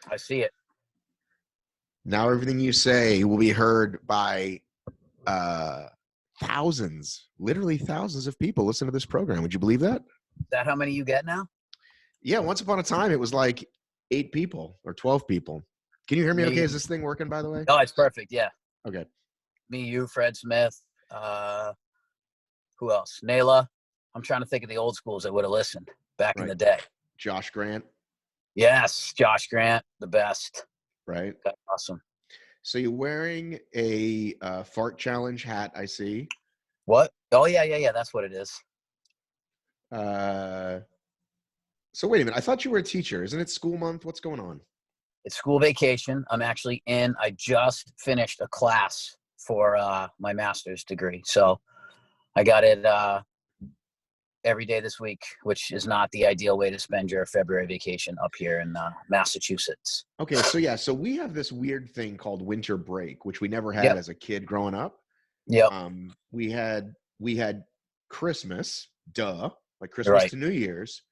I see it. Now everything you say will be heard by thousands, literally thousands of people listen to this program. Would you believe that? Is that how many you get now? Yeah, once upon a time, it was like 8 people or 12 people. Can you hear me okay? Is this thing working, by the way? Oh, it's perfect. Yeah. Okay. Me, you, Fred Smith. Who else? Nayla. I'm trying to think of the old schools that would have listened back in the day. Josh Grant. Yes, Josh Grant, the best. Right. That's awesome. So you're wearing a fart challenge hat, I see. What? Oh, yeah. That's what it is. So wait a minute. I thought you were a teacher. Isn't it school month? What's going on? It's school vacation. I'm actually I just finished a class for my master's degree. So I got it every day this week, which is not the ideal way to spend your February vacation up here in Massachusetts. Okay, so yeah, so we have this weird thing called winter break, which we never had as a kid growing up. Yep. We had Christmas, like Christmas to New Year's,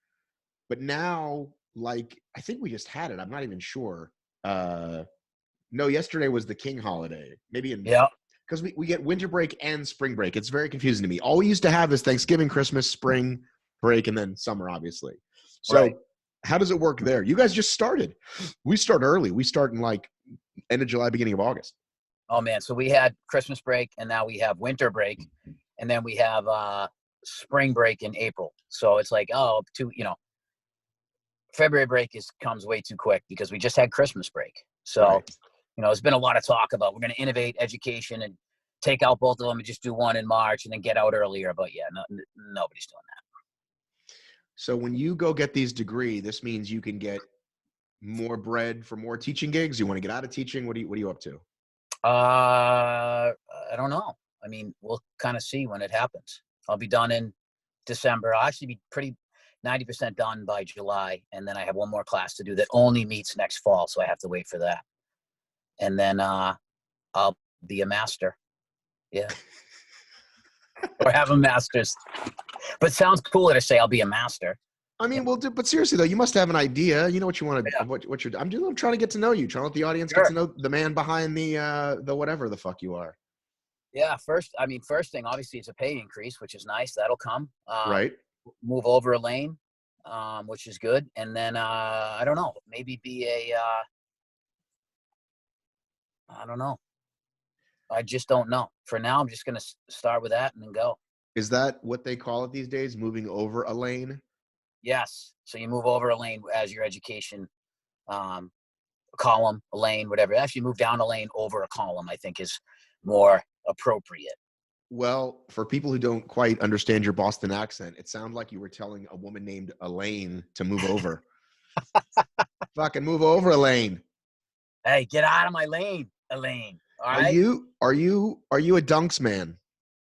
but now, like, I think we just had it. I'm not even sure. No, yesterday was the King holiday. Maybe because we get winter break and spring break. It's very confusing to me. All we used to have is Thanksgiving, Christmas, spring break, and then summer, obviously. So how does it work there? You guys just started. We start early. We start in like end of July, beginning of August. Oh, man. So we had Christmas break, and now we have winter break, and then we have spring break in April. So it's like, February break comes way too quick because we just had Christmas break. So, there's been a lot of talk about we're going to innovate education and take out both of them and just do one in March and then get out earlier. But yeah, nobody's doing that. So when you go get these degrees, this means you can get more bread for more teaching gigs. You want to get out of teaching? What are you up to? I don't know. I mean, we'll kind of see when it happens. I'll be done in December. I'll actually be 90% done by July. And then I have one more class to do that only meets next fall. So I have to wait for that. And then I'll be a master. Yeah. Or have a master's. But it sounds cooler to say I'll be a master. I mean, but seriously though, you must have an idea. You know what you want to, what you're. I'm trying to get to know you. Trying to let the audience get to know the man behind the whatever the fuck you are. Yeah. First thing, obviously, it's a pay increase, which is nice. That'll come. Right. Move over a lane, which is good. And then I don't know, maybe be I don't know. I just don't know. For now, I'm just going to start with that and then go. Is that what they call it these days? Moving over a lane? Yes. So you move over a lane as your education column, a lane, whatever. Actually, move down a lane over a column, I think, is more appropriate. Well, for people who don't quite understand your Boston accent, it sounded like you were telling a woman named Elaine to move over. Fucking move over, Elaine. Hey, get out of my lane, Elaine. All right? Are you a Dunks man?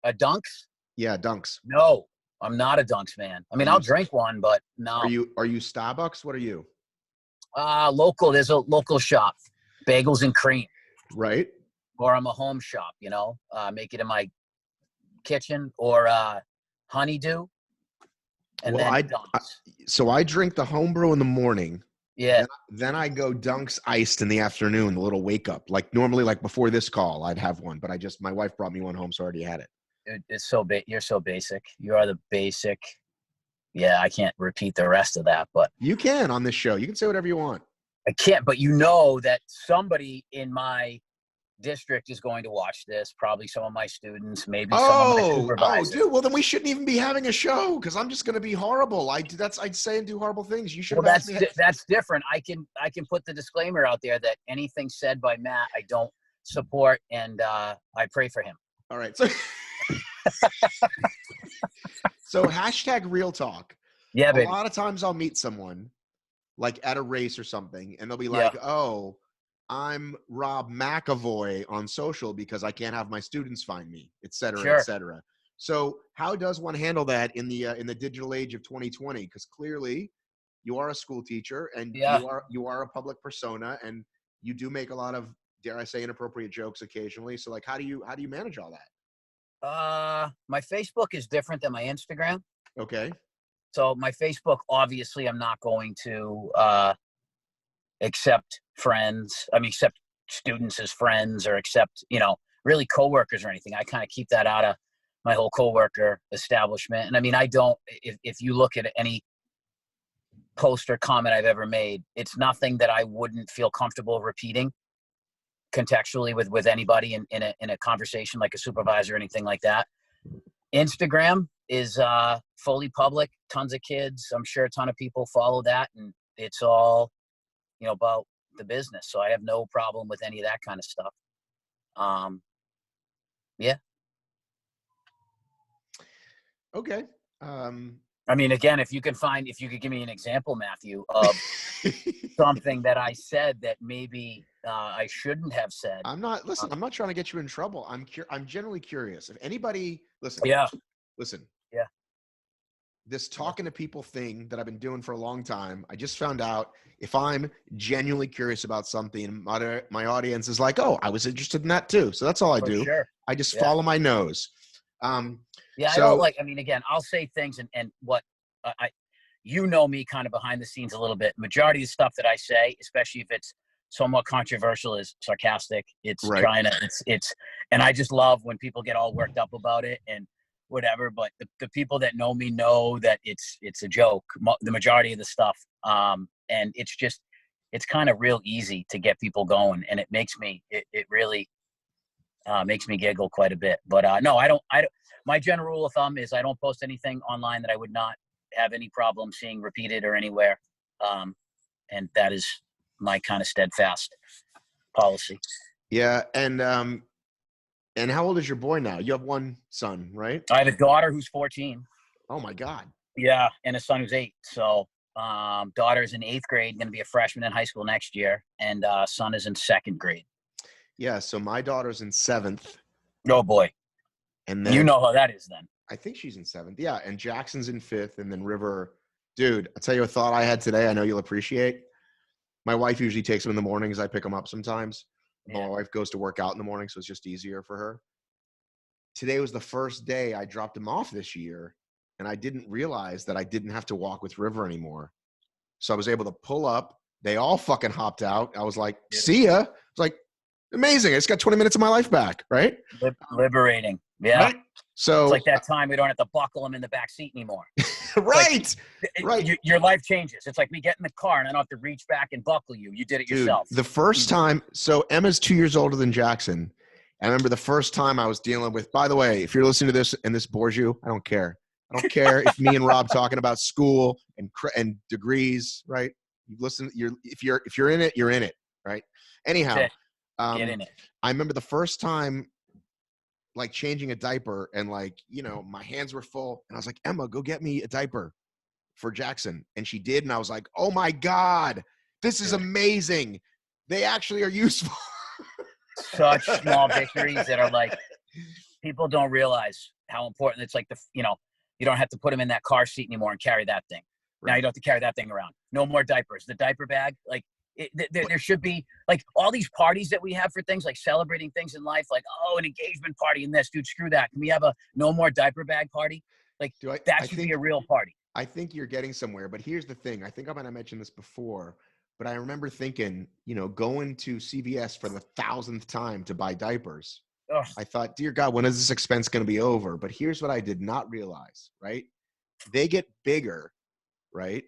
A Dunks? Yeah, Dunks. No, I'm not a Dunks man. I mean, I'll drink one, but no. Are you Starbucks? What are you? Local. There's a local shop, Bagels and Cream. Right. Or I'm a home shop, make it in my kitchen, or Honeydew. And so I drink the homebrew in the morning. Yeah. Then I go Dunks iced in the afternoon, the little wake up. Like normally, like before this call, I'd have one, but my wife brought me one home, so I already had it. It's you're so basic. You are the basic. Yeah, I can't repeat the rest of that, but you can on this show. You can say whatever you want. I can't, but you know that somebody in my district is going to watch this. Probably some of my students, maybe some of my supervisors. Oh, dude. Well, then we shouldn't even be having a show because I'm just going to be horrible. I'd say and do horrible things. You should have asked me. That's different. I can put the disclaimer out there that anything said by Matt, I don't support, and I pray for him. All right. So hashtag real talk. Yeah, baby. A lot of times I'll meet someone like at a race or something, and they'll be like, "Oh, I'm Rob McAvoy on social because I can't have my students find me, et cetera, et cetera." So how does one handle that in the digital age of 2020? Because clearly you are a school teacher and you are a public persona, and you do make a lot of, dare I say, inappropriate jokes occasionally. So like, how do you manage all that? My Facebook is different than my Instagram. Okay. So my Facebook, obviously, I'm not going to accept friends. I mean, accept students as friends, or accept, really coworkers or anything. I kind of keep that out of my whole coworker establishment. And I mean, I don't, if you look at any post or comment I've ever made, it's nothing that I wouldn't feel comfortable repeating contextually with anybody in a conversation, like a supervisor or anything like that. Instagram is fully public, tons of kids. I'm sure a ton of people follow that, and it's all, about the business. So I have no problem with any of that kind of stuff. Yeah. Okay. I mean, again, if you could give me an example, Matthew, of something that I said that maybe I shouldn't have said. I'm not trying to get you in trouble. I'm generally curious. If anybody, listen. Yeah. Yeah. This talking to people thing that I've been doing for a long time, I just found out if I'm genuinely curious about something, my audience is like, oh, I was interested in that too. So that's all I do. Sure. I just follow my nose. Yeah, so, I mean, again, I'll say things and what me kind of behind the scenes a little bit. Majority of the stuff that I say, especially if it's somewhat controversial, is sarcastic. It's right. trying to, and I just love when people get all worked up about it and whatever. But the people that know me know that it's a joke, the majority of the stuff. And it's kind of real easy to get people going, and it makes me, it really makes me giggle quite a bit. But no, I don't. My general rule of thumb is I don't post anything online that I would not have any problem seeing repeated or anywhere. And that is my kind of steadfast policy. Yeah. And how old is your boy now? You have one son, right? I have a daughter who's 14. Oh my God. Yeah. And a son who's 8. So daughter's in 8th grade, going to be a freshman in high school next year. And son is in 2nd grade. Yeah. So my daughter's in 7th. Oh boy. And then, you know how that is then. I think she's in 7th. Yeah. And Jackson's in 5th. And then River, dude, I'll tell you a thought I had today. I know you'll appreciate. My wife usually takes him in the mornings. I pick him up sometimes. Yeah. My wife goes to work out in the morning, so it's just easier for her. Today was the first day I dropped him off this year, and I didn't realize that I didn't have to walk with River anymore. So I was able to pull up. They all fucking hopped out. I was like, see ya. I was like, amazing. I just got 20 minutes of my life back, right? Liberating. Yeah. Right? So it's like that time we don't have to buckle him in the back seat anymore. Right. Right. Your life changes. It's like me getting in the car and I don't have to reach back and buckle you. You did it yourself. The first time, so Emma's 2 years older than Jackson. I remember the first time I was dealing with, by the way, if you're listening to this and this bores you, I don't care. I don't care if me and Rob talking about school and degrees, right? You listen, if you're in it, you're in it, right? Anyhow, get in it. I remember the first time like changing a diaper and like, my hands were full and I was like, Emma, go get me a diaper for Jackson. And she did. And I was like, oh my God, this is amazing. They actually are useful. Such small victories that are like, people don't realize how important it's like you don't have to put them in that car seat anymore and carry that thing. Right. Now you don't have to carry that thing around. No more diapers. The diaper bag, like there should be like all these parties that we have for things like celebrating things in life, like, oh, an engagement party and this, dude, screw that. Can we have a no more diaper bag party? Like that should be a real party. I think you're getting somewhere, but here's the thing. I think I might have mentioned this before, but I remember thinking, going to CVS for the 1,000th time to buy diapers. Ugh. I thought, dear God, when is this expense going to be over? But here's what I did not realize, right? They get bigger, right?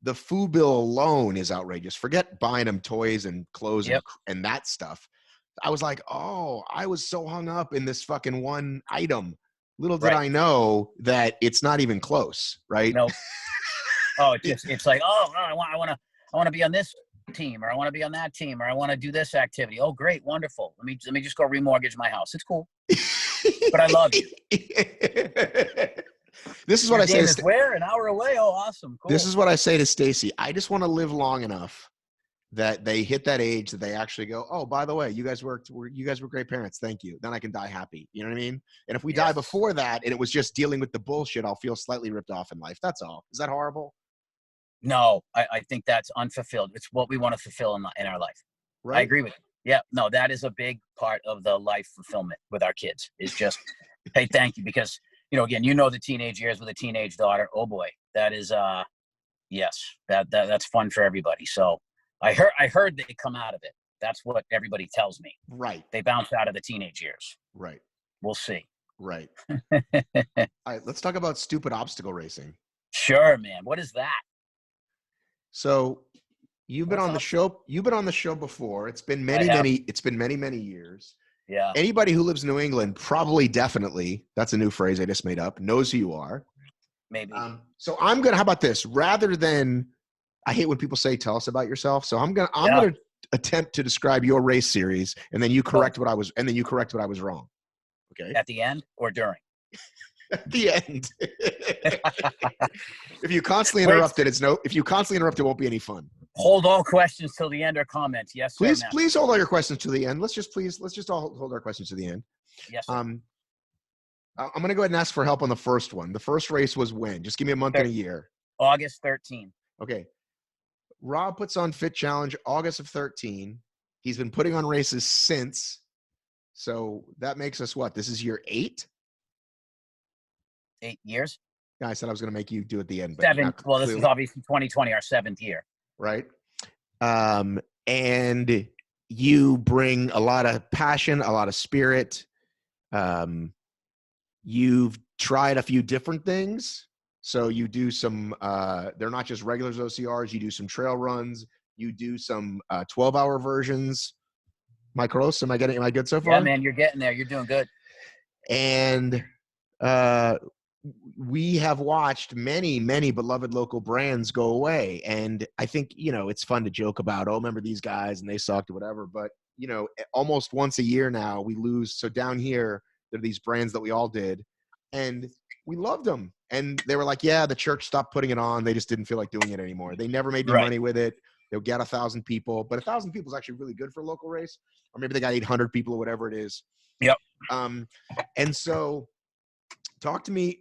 The food bill alone is outrageous. Forget buying them toys and clothes and that stuff. I was like, oh, I was so hung up in this fucking one item. Little did I know that it's not even close, right? No. Oh, it's like, oh, I want to be on this team, or I want to be on that team, or I want to do this activity. Oh, great, wonderful. Let me just go remortgage my house. It's cool, but I love you. This is what I say. Where? An hour away? Oh, awesome. Cool. This is what I say to Stacy. I just want to live long enough that they hit that age that they actually go, oh, by the way, you guys were great parents. Thank you. Then I can die happy. You know what I mean? And if we die before that and it was just dealing with the bullshit, I'll feel slightly ripped off in life. That's all. Is that horrible? No, I think that's unfulfilled. It's what we want to fulfill in our life. Right. I agree with you. Yeah, no, that is a big part of the life fulfillment with our kids is just, hey, thank you. Because, again, the teenage years with a teenage daughter. Oh boy, that is, yes, that's fun for everybody. So I heard they come out of it. That's what everybody tells me. Right. They bounce out of the teenage years. Right. We'll see. Right. All right. Let's talk about stupid obstacle racing. Sure, man. What is that? So you've been What's on the up? show. You've been on the show before. It's been many years. Yeah. Anybody who lives in New England probably, definitely, that's a new phrase I just made up, knows who you are. Maybe. So I'm gonna. How about this? Rather than, I hate when people say, "Tell us about yourself." So I'm gonna attempt to describe your race series, and then you correct what I was, wrong. Okay. At the end or during? At the end. If you constantly interrupt it, it won't be any fun. Hold all questions till the end or comments. Yes, sir. Please hold all your questions to the end. Let's just all hold our questions to the end. Yes, sir. I'm going to go ahead and ask for help on the first one. The first race was when? Just give me a month and a year. August 13. Okay. Rob puts on Fit Challenge August of 13. He's been putting on races since. So that makes us what? This is year 8? 8 years? Yeah, I said I was going to make you do it at the end. But 7. Well, this is obviously 2020, our 7th year. Right. And you bring a lot of passion, a lot of spirit. You've tried a few different things. So you do some, they're not just regular OCRs. You do some trail runs. You do some 12-hour versions. Am I close? Am I good so far? Yeah, man, you're getting there. You're doing good. And we have watched many, many beloved local brands go away. And I think, it's fun to joke about, oh, remember these guys and they sucked or whatever. But, almost once a year now we lose. So down here, there are these brands that we all did and we loved them. And they were like, yeah, the church stopped putting it on. They just didn't feel like doing it anymore. They never made any money with it. They'll get 1,000 people, but 1,000 people is actually really good for a local race. Or maybe they got 800 people or whatever it is. Yep. And so talk to me,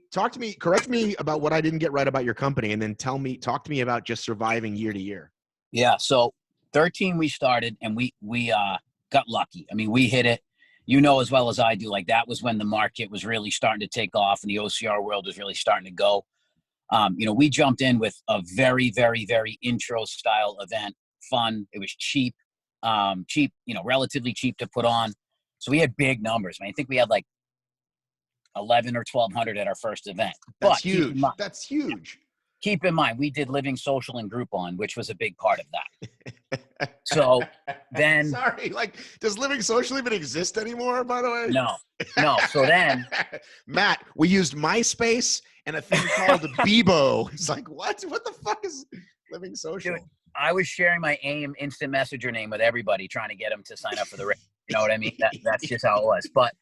correct me about what I didn't get right about your company. And then talk to me about just surviving year to year. Yeah. So 13, we started and we got lucky. I mean, we hit it, as well as I do, like that was when the market was really starting to take off and the OCR world was really starting to go. We jumped in with a very, very, very intro style event, fun. It was cheap, relatively cheap to put on. So we had big numbers. I think we had like 11 or 1,200 at our first event. That's huge. That's huge. Keep in mind, we did Living Social and Groupon, which was a big part of that. So then, sorry, does Living Social even exist anymore? By the way, no. So then, Matt, we used MySpace and a thing called Bebo. It's like, what the fuck is Living Social? Dude, I was sharing my AIM instant messenger name with everybody, trying to get them to sign up for the race. You know what I mean? That's just how it was. But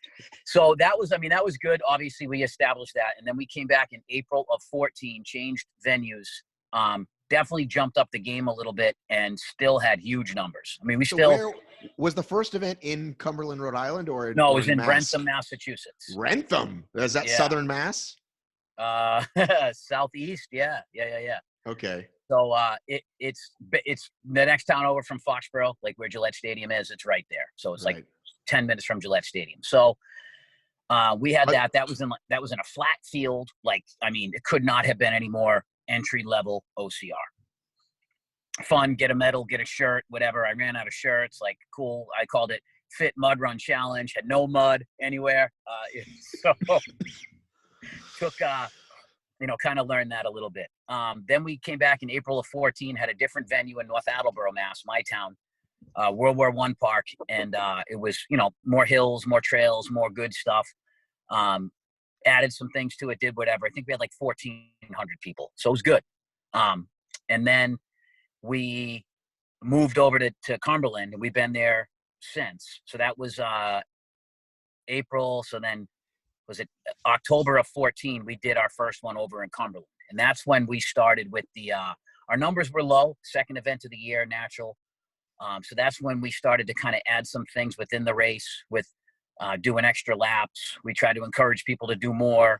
so that was good. Obviously, we established that. And then we came back in April of 14, changed venues, definitely jumped up the game a little bit and still had huge numbers. I mean, where was the first event in Cumberland, Rhode Island or no, it was in Wrentham, Massachusetts. Wrentham? Is that Southern Mass? Southeast. Yeah. Okay. So it's the next town over from Foxborough, like where Gillette Stadium is. It's right there. So it's like 10 minutes from Gillette Stadium. So we had that. That was in a flat field. It could not have been any more entry level OCR. Fun, get a medal, get a shirt, whatever. I ran out of shirts. Like cool. I called it Fit Mud Run Challenge. Had no mud anywhere. So took. Kind of learned that a little bit. Then we came back in April of 14, had a different venue in North Attleboro, Mass, my town, World War I Park. And it was, more hills, more trails, more good stuff. Added some things to it, did whatever. I think we had like 1,400 people. So it was good. And then we moved over to Cumberland and we've been there since. So that was April. So then, was it October of 14, we did our first one over in Cumberland. And that's when we started with our numbers were low, second event of the year, natural. So that's when we started to kind of add some things within the race with doing extra laps. We tried to encourage people to do more,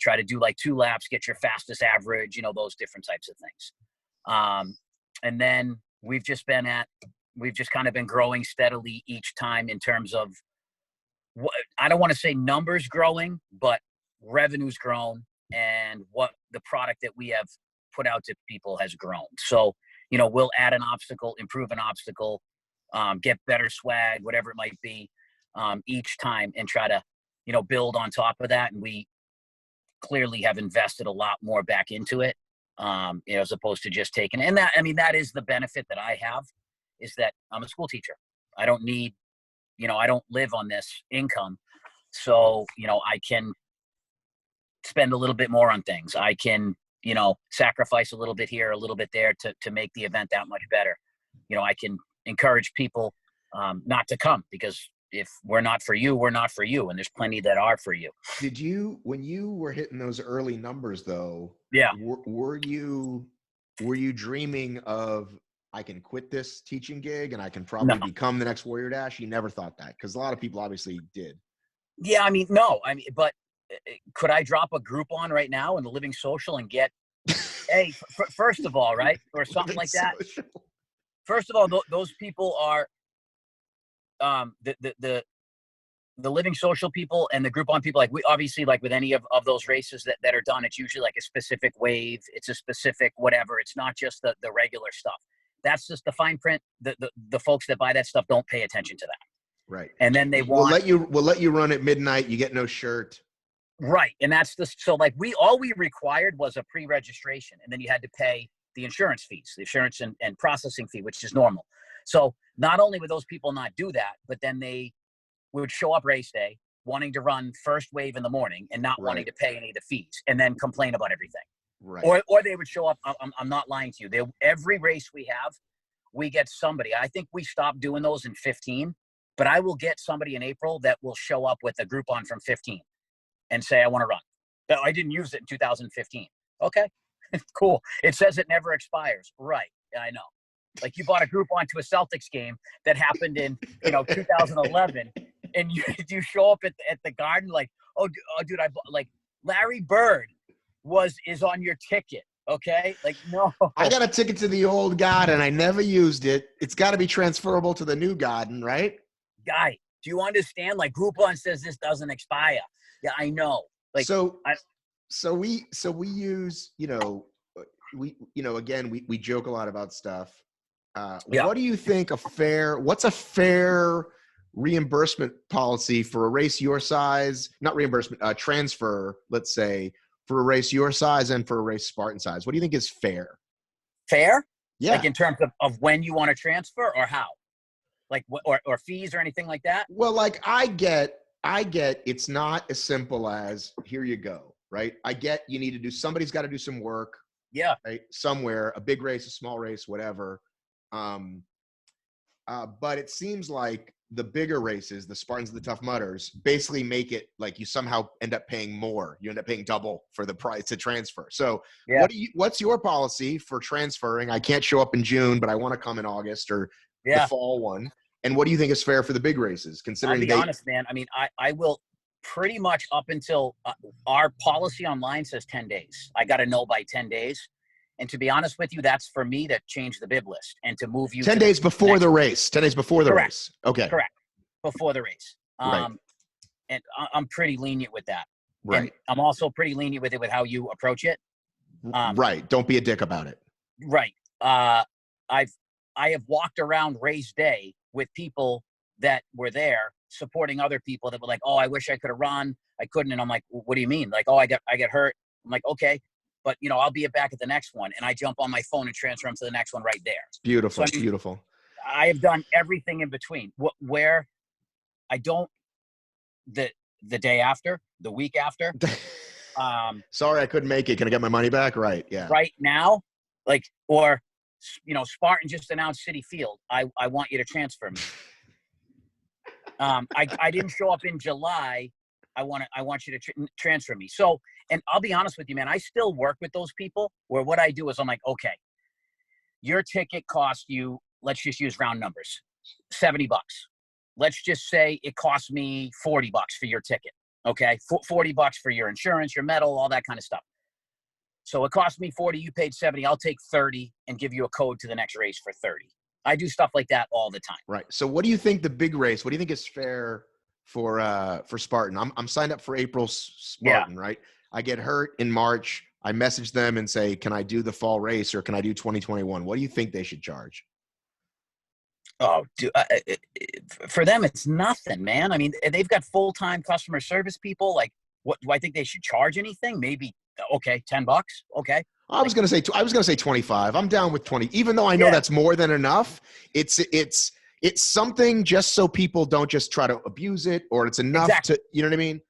try to do like 2 laps, get your fastest average, those different types of things. And then we've just kind of been growing steadily each time in terms of, I don't want to say numbers growing, but revenue's grown and what the product that we have put out to people has grown. So, we'll add an obstacle, improve an obstacle, get better swag, whatever it might be, each time, and try to, build on top of that. And we clearly have invested a lot more back into it, as opposed to just taking. And that is the benefit that I have, is that I'm a school teacher. I don't need, I don't live on this income. So, I can spend a little bit more on things. I can, sacrifice a little bit here, a little bit there to make the event that much better. I can encourage people not to come, because if we're not for you, we're not for you. And there's plenty that are for you. Did you, when you were hitting those early numbers though, yeah, were you dreaming of, I can quit this teaching gig and I can probably become the next Warrior Dash? You never thought that? Because a lot of people obviously did. Yeah, no. But could I drop a Groupon right now in the Living Social and get, hey, first of all, right, or something like that? First of all, those people are the Living Social people and the Groupon people. Like, we obviously, like with any of those races that are done, it's usually like a specific wave. It's a specific whatever. It's not just the regular stuff. That's just the fine print. The folks that buy that stuff don't pay attention to that. Right. And then we'll let you run at midnight. You get no shirt. Right. And that's so like all we required was a pre-registration, and then you had to pay the insurance fees, the insurance and processing fee, which is normal. So not only would those people not do that, but then we would show up race day wanting to run first wave in the morning and not wanting to pay any of the fees, and then complain about everything. Right. Or they would show up. I'm not lying to you. Every race we have, we get somebody. I think we stopped doing those in 2015, but I will get somebody in April that will show up with a Groupon from 2015 and say, I want to run. I didn't use it in 2015. Okay, cool. It says it never expires. Right. Yeah, I know. Like, you bought a Groupon to a Celtics game that happened in 2011, and you show up at the Garden like, oh dude, I bought, like, Larry Bird is on your ticket. Okay, like, no. I got a ticket to the old Garden. I never used it. It's got to be transferable to the new Garden, right? Guy, do you understand? Like, Groupon says this doesn't expire. Yeah, I know. Like, so we use, again, we joke a lot about stuff. What do you think what's a fair reimbursement policy for a race your size? Not reimbursement, transfer, let's say, for a race your size and for a race Spartan size. What do you think is fair? Fair? Yeah. Like, in terms of when you want to transfer, or how? Like, or fees or anything like that? Well, like, I get it's not as simple as, here you go, right? I get you need to do, somebody's got to do some work. Yeah. Right? Somewhere, a big race, a small race, whatever. But it seems like the bigger races, the Spartans, the Tough Mudders, basically make it like you somehow end up paying more. You end up paying double for the price to transfer. So what's your policy for transferring? I can't show up in June, but I want to come in August or the fall one. And what do you think is fair for the big races, considering I'll be honest, man. I will pretty much, up until our policy online says 10 days. I got to know by 10 days. And to be honest with you, that's for me to change the bib list and to move you 10 days before the race. 10 days before the race. Okay. Correct. Before the race. Right. And I'm pretty lenient with that. Right. And I'm also pretty lenient with it, with how you approach it. Right. Don't be a dick about it. Right. I have walked around race day with people that were there supporting other people that were like, oh, I wish I could have run. I couldn't. And I'm like, what do you mean? Like, oh, I got hurt. I'm like, okay, but I'll be back at the next one. And I jump on my phone and transfer them to the next one right there. Beautiful. So, beautiful. I have done everything in between. Where I don't, the day after, the week after. Sorry, I couldn't make it. Can I get my money back? Right. Yeah. Right now, like, or, Spartan just announced City Field. I want you to transfer me. I didn't show up in July. I want you to transfer me. So, and I'll be honest with you, man, I still work with those people where what I do is I'm like, okay, your ticket cost you, let's just use round numbers, $70. Let's just say it cost me $40 for your ticket. Okay. $40 for your insurance, your medal, all that kind of stuff. So it cost me 40, you paid 70. I'll take 30 and give you a code to the next race for 30. I do stuff like that all the time. Right. So what do you think the big race, what do you think is fair for Spartan? I'm signed up for April Spartan, right? I get hurt in March. I message them and say, can I do the fall race or can I do 2021? What do you think they should charge? Oh, for them, it's nothing, man. I mean, they've got full-time customer service people. Like, what do I think they should charge anything? Maybe, okay, $10. Okay. I was going to say 25. I'm down with 20, even though I know Yeah, that's more than enough. It's something just so people don't just try to abuse it, or it's enough exactly. to, you know what I mean?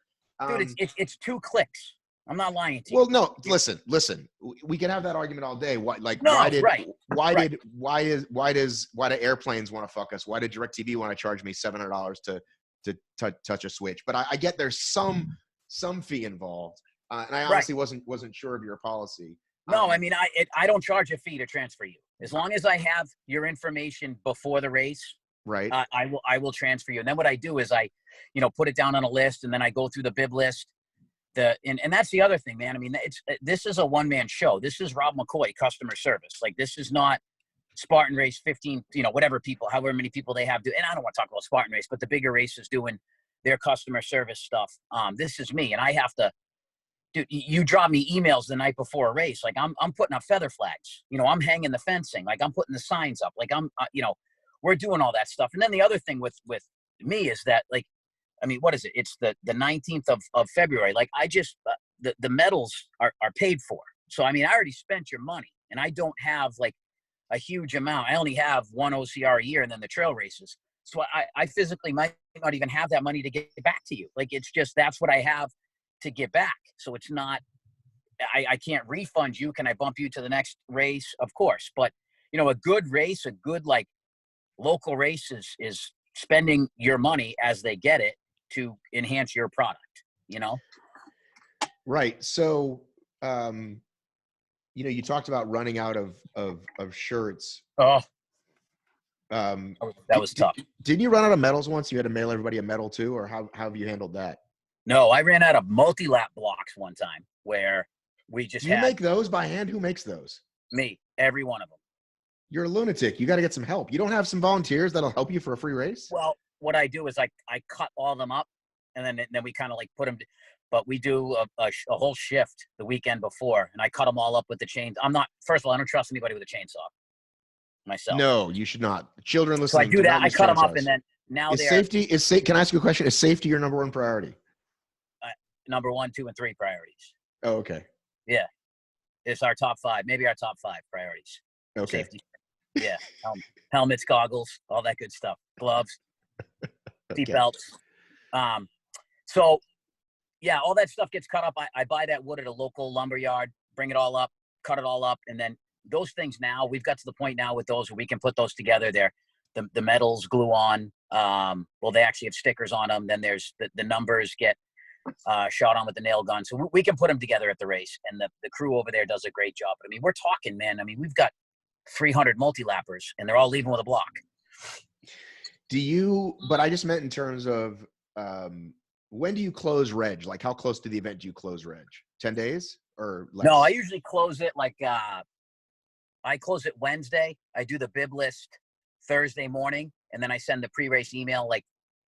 Dude, it's 2 clicks. I'm not lying to you. Well, no, listen. We can have that argument all day. No, right. Why do airplanes want to fuck us? Why did DirecTV want to charge me $700 to touch a switch? But I get there's some fee involved, and I honestly wasn't sure of your policy. No, I mean, I don't charge a fee to transfer you. As long as I have your information before the race, right? I will transfer you. And then what I do is I, put it down on a list, and then I go through the bib list. And that's the other thing, man. I mean, this is a one-man show. This is Rob McCoy, customer service. Like, this is not Spartan Race 15, however many people they have do. And I don't want to talk about Spartan Race, but the bigger races doing their customer service stuff. This is me, and I have to. Dude, you drop me emails the night before a race. Like, I'm putting up feather flags. I'm hanging the fencing. Like, I'm putting the signs up. Like, we're doing all that stuff. And then the other thing with me is that, like, I mean, what is it? It's the 19th of February. Like, I just, the medals are paid for. So, I mean, I already spent your money, and I don't have like a huge amount. I only have one OCR a year, and then the trail races. So I physically might not even have that money to get back to you. Like, it's just, that's what I have to get back. So it's not, I can't refund you. Can I bump you to the next race? Of course. But, a good race, a good, like, local race is spending your money as they get it to enhance your product, Right. So, you talked about running out of shirts. Oh, that was tough. Didn't you run out of medals once? You had to mail everybody a medal too, or how have you handled that? No, I ran out of multi-lap blocks one time where we just You make those by hand? Who makes those? Me, every one of them. You're a lunatic. You got to get some help. You don't have some volunteers that'll help you for a free race? Well, what I do is I cut all of them up, and then we kind of like put them, but we do a whole shift the weekend before, and I cut them all up with the chains. First of all, I don't trust anybody with a chainsaw myself. No, you should not. Children listening. So I do that. I cut them up, and then now Can I ask you a question? Is safety your number one priority? Number 1, 2, and 3 priorities. Oh, okay. Yeah. It's our top 5, maybe our top 5 priorities. Okay. Safety. Yeah. Helmets, goggles, all that good stuff. Gloves, seat belts. So yeah, all that stuff gets cut up. I buy that wood at a local lumber yard, bring it all up, cut it all up. And then those things, now we've got to the point now with those where we can put those together. The metals glue on. Well, they actually have stickers on them. Then there's the numbers get shot on with the nail gun. So we can put them together at the race, and the crew over there does a great job. But I mean, we're talking, man. I mean, we've got 300 multi-lappers, and they're all leaving with a block. But I just meant in terms of, when do you close reg? Like, how close to the event do you close reg? 10 days or less? No, I usually close it like, I close it Wednesday. I do the bib list Thursday morning, and then I send the pre-race email like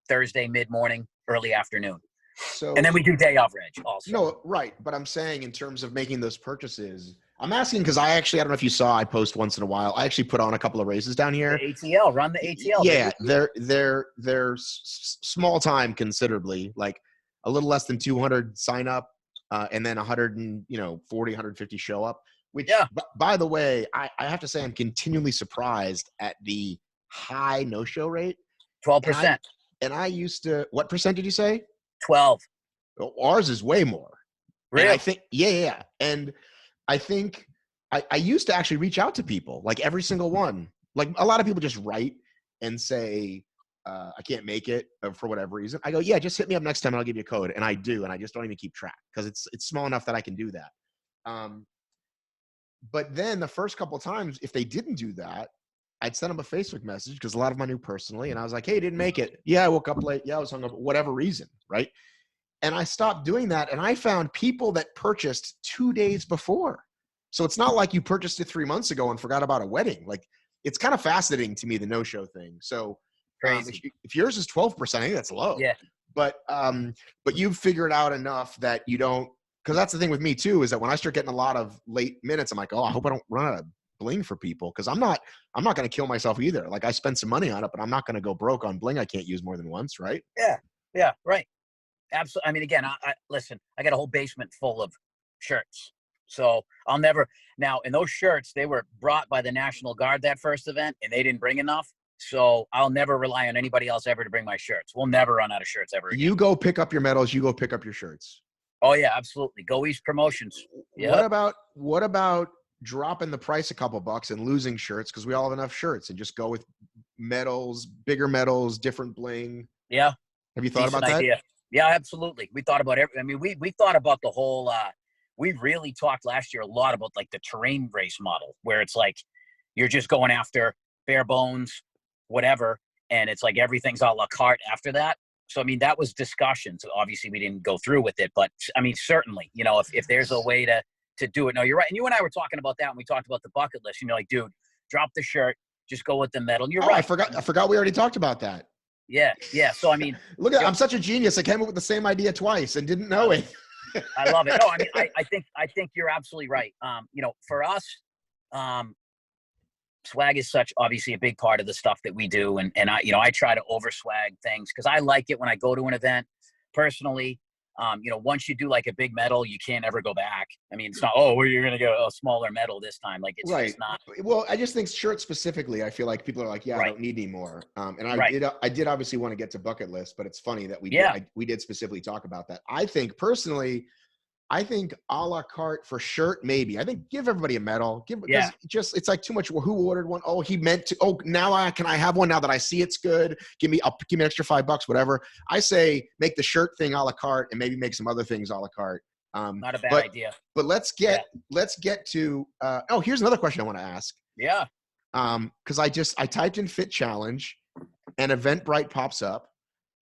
Thursday mid-morning, early afternoon. So, and then we do day off reg also. No, right. But I'm saying in terms of making those purchases, I'm asking because I don't know if you saw, I post once in a while. I actually put on a couple of races down here. The ATL, run the ATL. Yeah, they're small time considerably, like a little less than 200 sign up, and then 140, 150 show up. Which, by the way, I have to say I'm continually surprised at the high no-show rate. 12%. And I used to, what percent did you say? 12. Ours is way more. Really? And I think, yeah. And I think I used to actually reach out to people, like every single one. Like, a lot of people just write and say, I can't make it for whatever reason. I go, yeah, just hit me up next time and I'll give you a code. And I do. And I just don't even keep track because it's small enough that I can do that. But then the first couple of times, if they didn't do that, I'd send them a Facebook message because a lot of them I knew personally. And I was like, hey, didn't make it. Yeah, I woke up late. Yeah, I was hung up, whatever reason. Right. And I stopped doing that. And I found people that purchased 2 days before. So it's not like you purchased it 3 months ago and forgot about a wedding. Like, it's kind of fascinating to me, the no-show thing. So if yours is 12%, I think that's low. Yeah. But you've figured out enough that you don't because that's the thing with me too, is that when I start getting a lot of late minutes, I'm like, oh, I hope I don't run out of bling for people, because I'm not going to kill myself either. Like, I spend some money on it, but I'm not going to go broke on bling I can't use more than once, right? Yeah, right. Absolutely. I mean, again, I listen. I got a whole basement full of shirts, so I'll never. Now, in those shirts, they were brought by the National Guard that first event, and they didn't bring enough. So I'll never rely on anybody else ever to bring my shirts. We'll never run out of shirts ever again. You go pick up your medals. You go pick up your shirts. Oh yeah, absolutely. Go East Promotions. What about dropping the price a couple bucks and losing shirts, because we all have enough shirts, and just go with medals, bigger medals, different bling? Yeah. Have you thought about that? Idea. Yeah, absolutely. We thought about every. I mean, we thought about the whole. We really talked last year a lot about like the terrain race model, where it's like you're just going after bare bones, whatever, and it's like everything's a la carte after that. So I mean, that was discussion. So obviously we didn't go through with it, but I mean, certainly, you know, if there's a way to do it. No, you're right. And you and I were talking about that when we talked about the bucket list. You know, like, dude, drop the shirt, just go with the medal. And you're right. I forgot we already talked about that. Yeah. So I mean, look, I'm such a genius. I came up with the same idea twice and didn't know it. I love it. No, I mean, I think you're absolutely right. You know, for us, swag is such obviously a big part of the stuff that we do, and I, you know, I try to over swag things because I like it when I go to an event personally. You know, once you do like a big medal, you can't ever go back. I mean, it's not, oh, well, you're going to get a smaller medal this time. Like, it's right. Just not. Well, I just think shirts specifically, I feel like people are like, yeah, I don't need any more. And I did obviously want to get to bucket list, but it's funny that we did specifically talk about that. I think personally, a la carte for shirt, maybe. I think give everybody a medal. It's like too much. Who ordered one? Oh, he meant to. Oh, now can I have one now that I see it's good? Give me an extra $5, whatever. I say make the shirt thing a la carte and maybe make some other things a la carte. Not a bad idea. But let's get to. Here's another question I want to ask. Yeah. Because I typed in Fit Challenge, and Eventbrite pops up.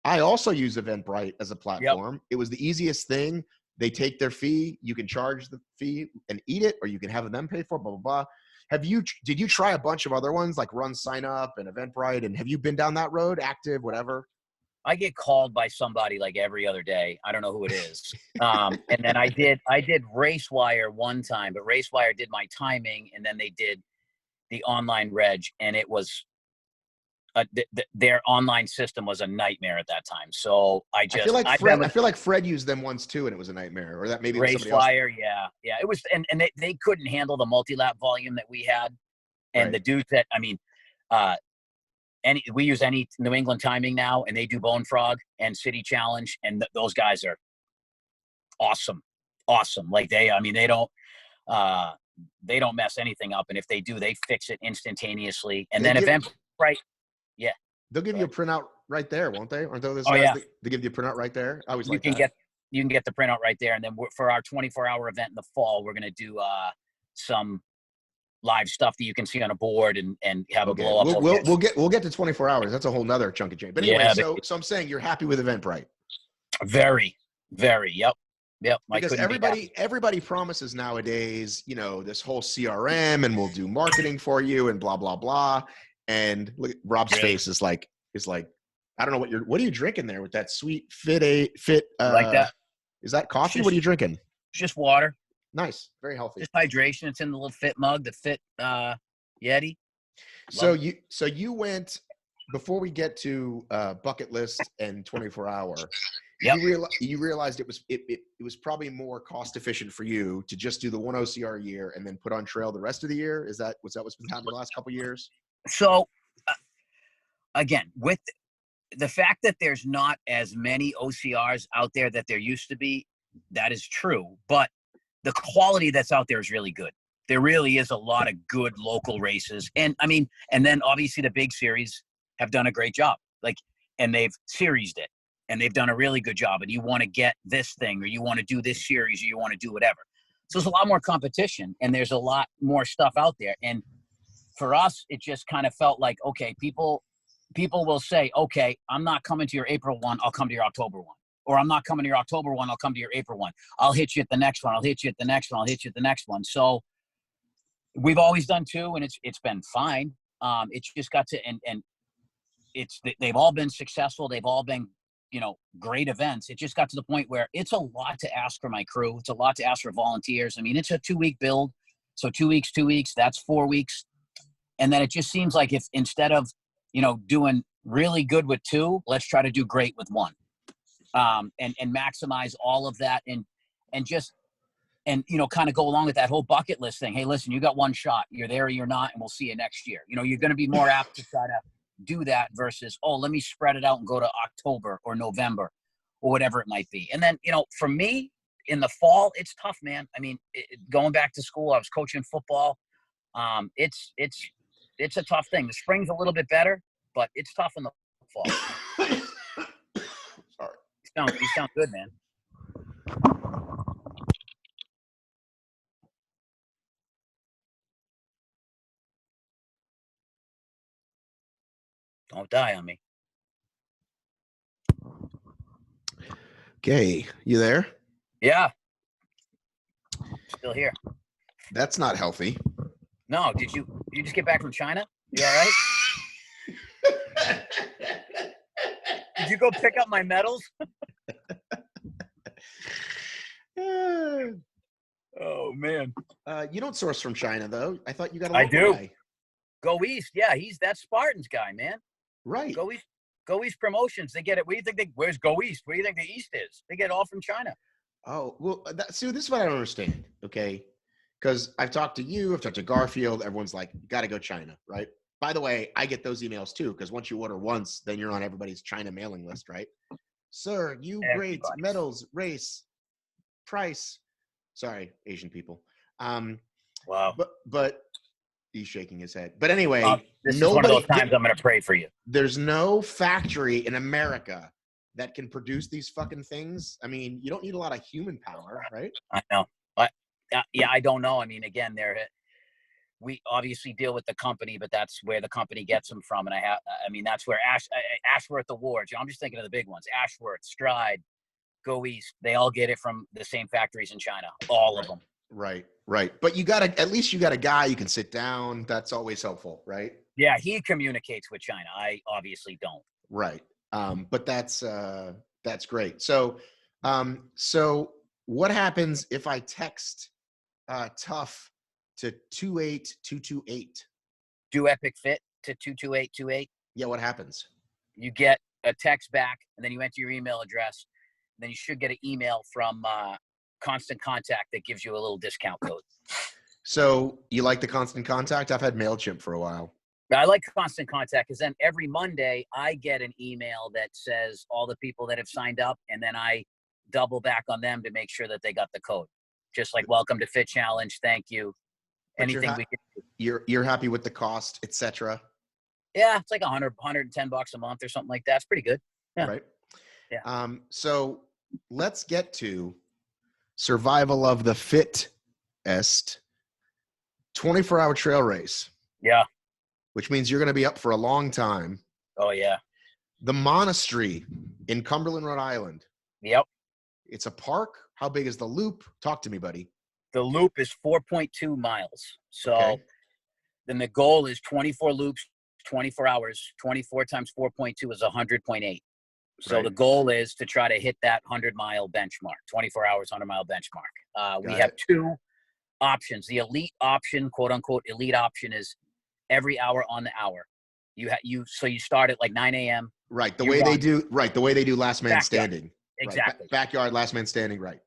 I also use Eventbrite as a platform. Yep. It was the easiest thing. They take their fee. You can charge the fee and eat it, or you can have them pay for it, blah, blah, blah. Did you try a bunch of other ones like Run Sign Up and Eventbrite? And have you been down that road, Active, whatever? I get called by somebody like every other day. I don't know who it is. And then I did RaceWire one time, but RaceWire did my timing, and then they did the online reg, and it was their online system was a nightmare at that time. So I feel like Fred used them once too, and it was a nightmare. Or that maybe RaceWire, yeah, it was, and they couldn't handle the multi-lap volume that we had, and the dudes that we use any New England timing now, and they do Bone Frog and City Challenge, and those guys are awesome. Like they don't mess anything up, and if they do, they fix it instantaneously. And then Eventbrite. Yeah. They'll give you a printout right there, won't they? Aren't those guys they give you a printout right there? I always you can get the printout right there. And then for our 24-hour event in the fall, we're going to do some live stuff that you can see on a board and have a blow up. We'll get to 24 hours. That's a whole nother chunk of change. But anyway, so I'm saying you're happy with Eventbrite. Very, very. Yep. Because everybody promises nowadays, you know, this whole CRM, and we'll do marketing for you and blah, blah, blah. And look, Rob's face is like, I don't know what are you drinking there with that sweet fit like that? Is that coffee? What are you drinking? Just water. Nice. Very healthy. Just hydration. It's in the little fit mug, the fit Yeti. So you went, before we get to bucket list and 24 hour, you realized it was probably more cost efficient for you to just do the one OCR a year and then put on trail the rest of the year. Was that what's been happening the last couple of years? So, again, with the fact that there's not as many OCRs out there that there used to be, that is true. But the quality that's out there is really good. There really is a lot of good local races. And I mean, and then obviously the big series have done a great job. And they've seriesed it, and they've done a really good job. And you want to get this thing, or you want to do this series, or you want to do whatever. So there's a lot more competition, and there's a lot more stuff out there. And for us, it just kind of felt like, okay, people will say, okay, I'm not coming to your April 1, I'll come to your October 1. Or I'm not coming to your October 1, I'll come to your April 1. I'll hit you at the next one, I'll hit you at the next one, I'll hit you at the next one. So we've always done two, and it's been fine. It's just got to, and they've all been successful. They've all been great events. It just got to the point where it's a lot to ask for my crew. It's a lot to ask for volunteers. I mean, it's a 2-week build. So 2 weeks, 2 weeks, that's 4 weeks. And then it just seems like if instead of, doing really good with 2, let's try to do great with 1. And maximize all of that and kind of go along with that whole bucket list thing. Hey, listen, you got 1 shot. You're there or you're not, and we'll see you next year. You're going to be more apt to try to do that versus, let me spread it out and go to October or November or whatever it might be. And then, for me in the fall, it's tough, man. I mean, going back to school, I was coaching football. It's a tough thing. The spring's a little bit better, but it's tough in the fall. Sorry. You sound good, man. Don't die on me. Okay, you there? Yeah. Still here. That's not healthy. No, did you just get back from China? You all right? Did you go pick up my medals? Oh, man. You don't source from China, though. I thought you got a I local do. guy. Go East. Yeah, that's Spartans guy, man. Right. Go East Promotions. They get it. Where's Go East? Where do you think the East is? They get it all from China. Oh, well, see, this is what I don't understand, okay? Because I've talked to you, I've talked to Garfield. Everyone's like, you got to go China, right? By the way, I get those emails too, because once you order once, then you're on everybody's China mailing list, right? Sir, you great medals, race, price. Sorry, Asian people. Wow. But he's shaking his head. But anyway, this is one of those times I'm going to pray for you. There's no factory in America that can produce these fucking things. I mean, you don't need a lot of human power, right? I know. I don't know. I mean, again, we obviously deal with the company, but that's where the company gets them from. And that's where Ashworth Awards. I'm just thinking of the big ones: Ashworth, Stride, Go East. They all get it from the same factories in China. All of them. Right. But at least you got a guy you can sit down. That's always helpful, right? Yeah, he communicates with China. I obviously don't. Right. But that's great. So what happens if I text tough to 28228? Do Epic Fit to 22828? Yeah, what happens? You get a text back, and then you enter your email address. And then you should get an email from Constant Contact that gives you a little discount code. So you like the Constant Contact? I've had MailChimp for a while. I like Constant Contact because then every Monday I get an email that says all the people that have signed up, and then I double back on them to make sure that they got the code. Just like welcome to Fit Challenge, thank you. But anything we can do. You're happy with the cost, etc. Yeah, it's like $110 a month or something like that. It's pretty good. Yeah. Right. Yeah. So let's get to survival of the fittest 24-hour trail race. Yeah. Which means you're going to be up for a long time. Oh, yeah. The Monastery in Cumberland, Rhode Island. Yep. It's a park. How big is the loop? Talk to me, buddy. The loop is 4.2 miles. So then the goal is 24 loops, 24 hours. 24 times 4.2 is 100.8. So the goal is to try to hit that 100-mile benchmark, 24 hours, 100-mile benchmark. We have 2 options. The elite option, quote unquote, elite option is every hour on the hour. So you start at like 9 a.m. Right. The way they do last man standing. Exactly. Right. Backyard, last man standing. Right.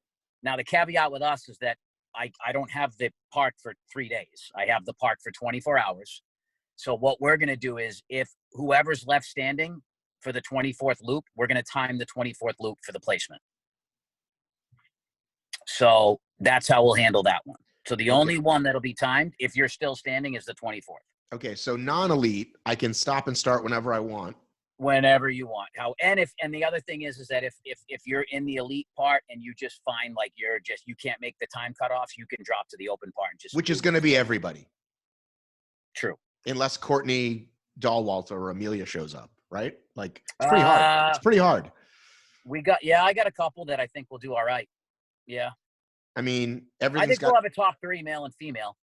Now the caveat with us is that I don't have the park for 3 days. I have the park for 24 hours. So what we're going to do is if whoever's left standing for the 24th loop, we're going to time the 24th loop for the placement. So that's how we'll handle that one. So the only one that'll be timed if you're still standing is the 24th. Okay. So non-elite, I can stop and start whenever I want. Whenever you want. And the other thing is that if you're in the elite part and you just find like you can't make the time cutoffs, you can drop to the open part and just. Which is going to be everybody. True. Unless Courtney Dahlwalter or Amelia shows up, right? Like it's pretty hard. It's pretty hard. I got a couple that I think will do all right. Yeah. I mean, I think we'll have a top 3 male and female.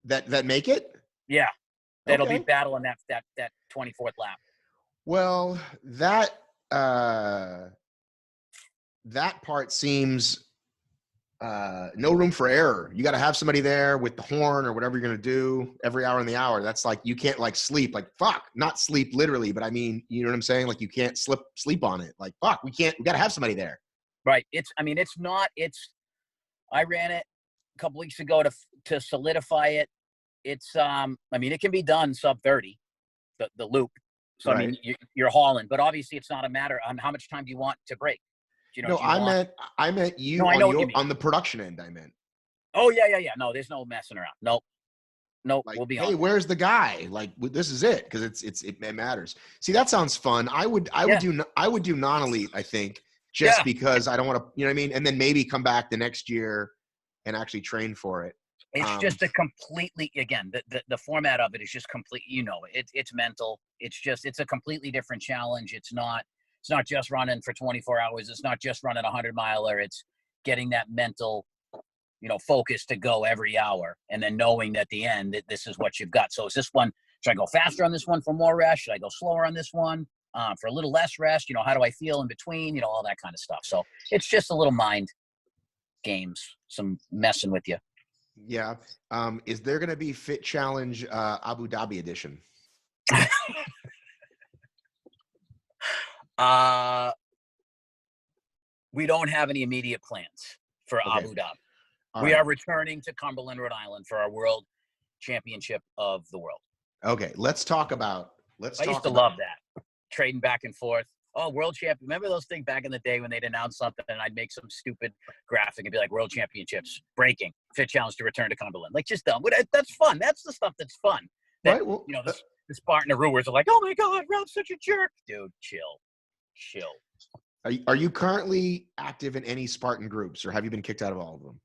That make it? Yeah. That'll be battling that 24th lap. Well, that that part seems no room for error. You got to have somebody there with the horn or whatever you're going to do every hour in the hour. That's like, you can't like sleep, like fuck, not sleep literally, but I mean, you know what I'm saying? Like you can't sleep on it. Like, fuck, we got to have somebody there. Right. I ran it a couple weeks ago to solidify it. It can be done sub 30, the loop. So, right. I mean, you're hauling, but obviously it's not a matter on how much time do you want to break. I meant you, no, on the production end, I meant. Oh, yeah. No, there's no messing around. Nope. Like, we'll be on. Hey, where's the guy? Like, this is it. Cause it matters. See, that sounds fun. I would do non-elite, I think, just because I don't want to, you know what I mean? And then maybe come back the next year and actually train for it. It's just a completely, again, the format of it is just complete, it's mental. It's a completely different challenge. It's not just running for 24 hours. It's not just running a 100-miler. It's getting that mental, focus to go every hour. And then knowing that at the end that this is what you've got. So is this one, should I go faster on this one for more rest? Should I go slower on this one for a little less rest? How do I feel in between? All that kind of stuff. So it's just a little mind games, some messing with you. Yeah. Is there going to be Fit Challenge Abu Dhabi edition? We don't have any immediate plans for Abu Dhabi. We are returning to Cumberland, Rhode Island for our World Championship of the World. Okay, let's talk about. I used to love that, trading back and forth. Oh, World Champion. Remember those things back in the day when they'd announce something and I'd make some stupid graphic and be like, World Championships, breaking, Fit Challenge to return to Cumberland. Like, just dumb. That's fun. That's the stuff that's fun. That, right. Well, the Spartan-aroos are like, oh my God, Rob's such a jerk. Dude, chill. Are you currently active in any Spartan groups or have you been kicked out of all of them?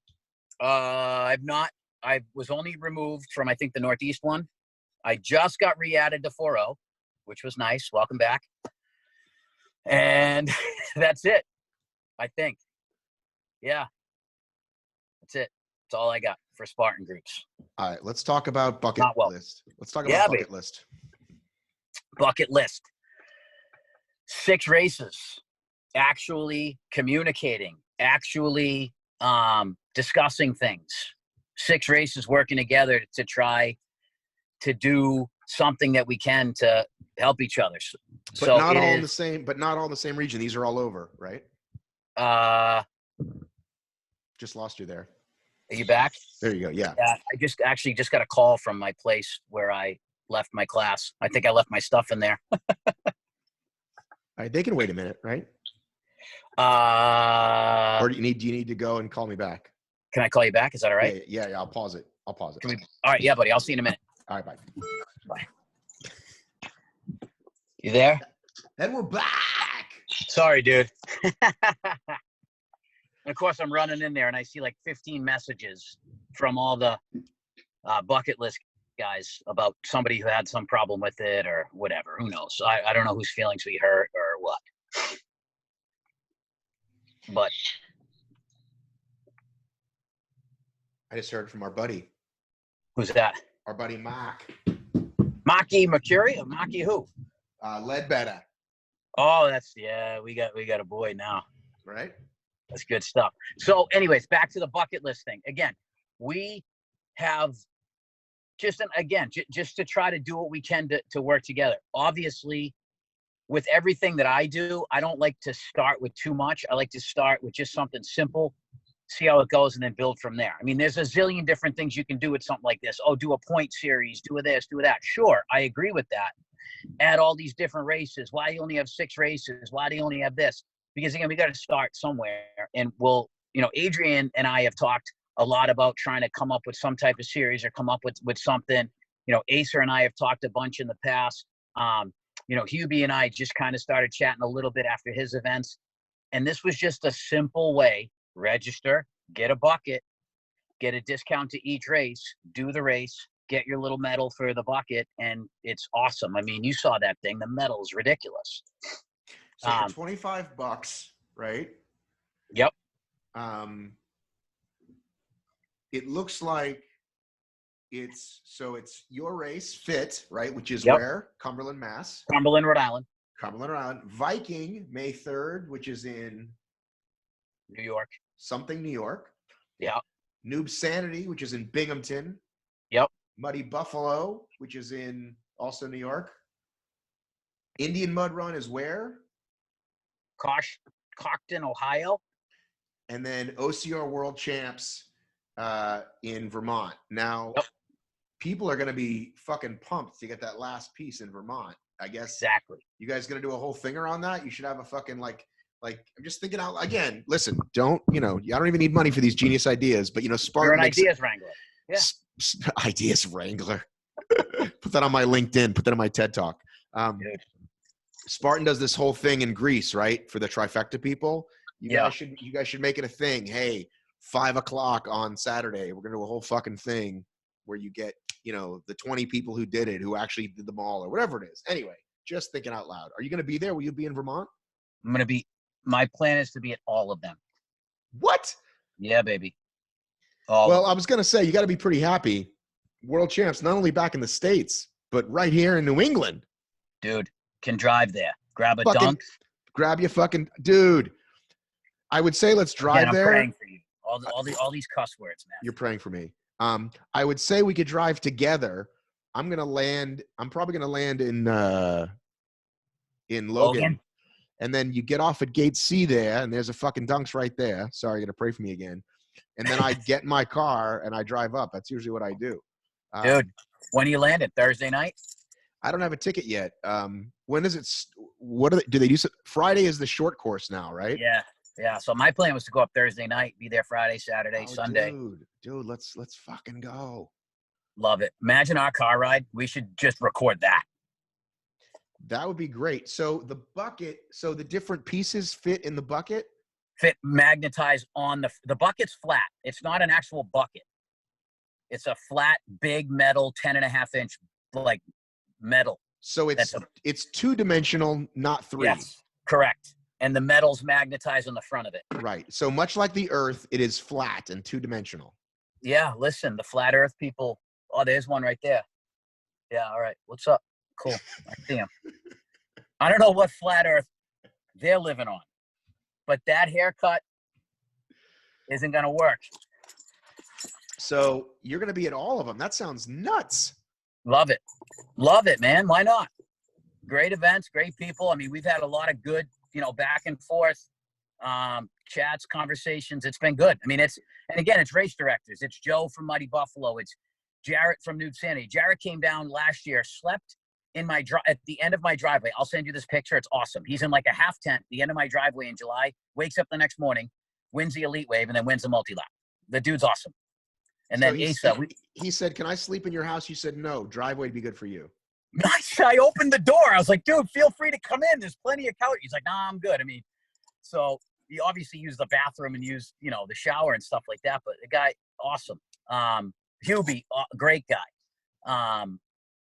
I've not. I was only removed from, I think, the Northeast one. I just got re-added to 4.0, which was nice. Welcome back. And that's it, I think. Yeah. That's it. That's all I got for Spartan groups. All right. Let's talk about bucket list. Let's talk about bucket list. Bucket list. 6 races. Actually communicating. Actually discussing things. 6 races working together to try to do something that we can to help each other. But not all in the same region. These are all over, right? Just lost you there. Are you back? There you go. Yeah. I just got a call from my place where I left my class. I think I left my stuff in there. All right, they can wait a minute, right? Or do you need to go and call me back? Can I call you back? Is that all right? Yeah, I'll pause it. All right, yeah, buddy. I'll see you in a minute. All right, bye. You there? And we're back. Sorry, dude. And of course, I'm running in there and I see like 15 messages from all the bucket list guys about somebody who had some problem with it or whatever. Who knows? So I don't know whose feelings we hurt or what. But I just heard from our buddy. Who's that? Our buddy Mark. Maki Mercury? Or Maki who? Ledbetter. Oh, we got a boy now. Right? That's good stuff. So anyways, back to the bucket list thing. Again, we have just to try to do what we can to work together. Obviously, with everything that I do, I don't like to start with too much. I like to start with just something simple, see how it goes, and then build from there. I mean, there's a zillion different things you can do with something like this. Oh, do a point series, do this, do that. Sure, I agree with that. Add all these different races. Why do you only have 6 races? Why do you only have this? Because, again, we got to start somewhere. And Adrian and I have talked a lot about trying to come up with some type of series or come up with something. Acer and I have talked a bunch in the past. Hubie and I just kind of started chatting a little bit after his events. And this was just a simple way. Register, get a bucket, get a discount to each race, do the race, get your little medal for the bucket, and it's awesome. I mean, you saw that thing. The medal is ridiculous. So for $25, right? Yep. It looks like it's your race, Fit, right? Which is where? Cumberland, Mass. Cumberland, Rhode Island. Cumberland Island. Viking, May 3rd, which is in New York. something, New York. Yeah. Noob Sanity, which is in Binghamton. Yep. Muddy Buffalo, which is in also New York. Indian Mud Run is where? Cockton, Ohio. And then OCR World Champs in Vermont. Now, Yep. people are going to be fucking pumped to get that last piece in Vermont. I guess. Exactly. You guys going to do a whole thing around that? You should have a fucking like I'm just thinking out again. Listen, don't I don't even need money for these genius ideas, but Spartan. You're an ideas wrangler. Yeah. Ideas wrangler. Put that on my LinkedIn. Put that on my TED Talk. Spartan does this whole thing in Greece, right? For the trifecta people. You guys should make it a thing. Hey, 5:00 on Saturday, we're gonna do a whole fucking thing where you get, the 20 people who did it, who actually did them all, or whatever it is. Anyway, just thinking out loud. Are you gonna be there? Will you be in Vermont? My plan is to be at all of them. What? Yeah, baby. Well, I was gonna say, you got to be pretty happy. World champs, not only back in the States, but right here in New England. Dude, can drive there. Grab a dunk. Grab your fucking dude. I would say let's drive there. I'm praying for you. All these cuss words, man. You're praying for me. I would say we could drive together. I'm probably gonna land in Logan. And then you get off at gate C there, and there's a fucking Dunks right there. Sorry, you're gonna pray for me again. And then I get in my car and I drive up. That's usually what I do. Dude, when are you landing? Thursday night? I don't have a ticket yet. When is it? Do they do? Friday is the short course now, right? Yeah. So my plan was to go up Thursday night, be there Friday, Saturday, Sunday. Dude, let's fucking go. Love it. Imagine our car ride. We should just record that. That would be great. So the bucket, the different pieces fit in the bucket? Fit magnetized on the bucket's flat. It's not an actual bucket. It's a flat, big metal, 10.5-inch, like metal. So it's 2-dimensional, not 3. Yes, correct. And the metal's magnetized on the front of it. Right. So much like the Earth, it is flat and 2-dimensional. Yeah, listen, the flat Earth people. Oh, there's one right there. Yeah, all right. What's up? Cool. I see him. I don't know what flat Earth they're living on, but that haircut isn't going to work. So you're going to be at all of them. That sounds nuts. Love it. Love it, man. Why not? Great events, great people. I mean, we've had a lot of good, back and forth chats, conversations. It's been good. I mean, it's race directors. It's Joe from Muddy Buffalo. It's Jarrett from Noob Sanity. Jarrett came down last year, slept in my at the end of my driveway. I'll send you this picture. It's awesome. He's in like a half tent at the end of my driveway in July, wakes up the next morning, wins the Elite Wave, and then wins the multi-lap. The dude's awesome. And then he said, "Can I sleep in your house?" You said, "No, driveway would be good for you." I opened the door. I was like, dude, feel free to come in. There's plenty of couch. He's like, nah, I'm good. I mean, so he obviously used the bathroom and used, the shower and stuff like that. But the guy, awesome. Hubie, great guy.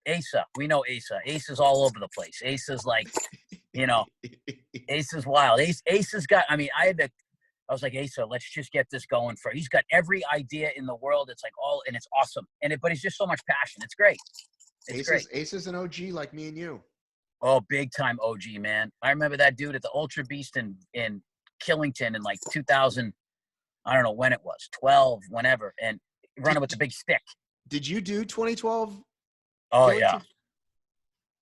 Asa, we know Asa. Asa's all over the place. Asa's like, Asa's wild. Asa's got, I was like, Asa, let's just get this going he's got every idea in the world. It's like and it's awesome. But he's just so much passion. It's great. Ace's an OG like me and you. Oh, big time OG, man. I remember that dude at the Ultra Beast in Killington in like 2000, I don't know when it was, 12, whenever, and running with the big stick. Did you do 2012? Oh, Killington? yeah.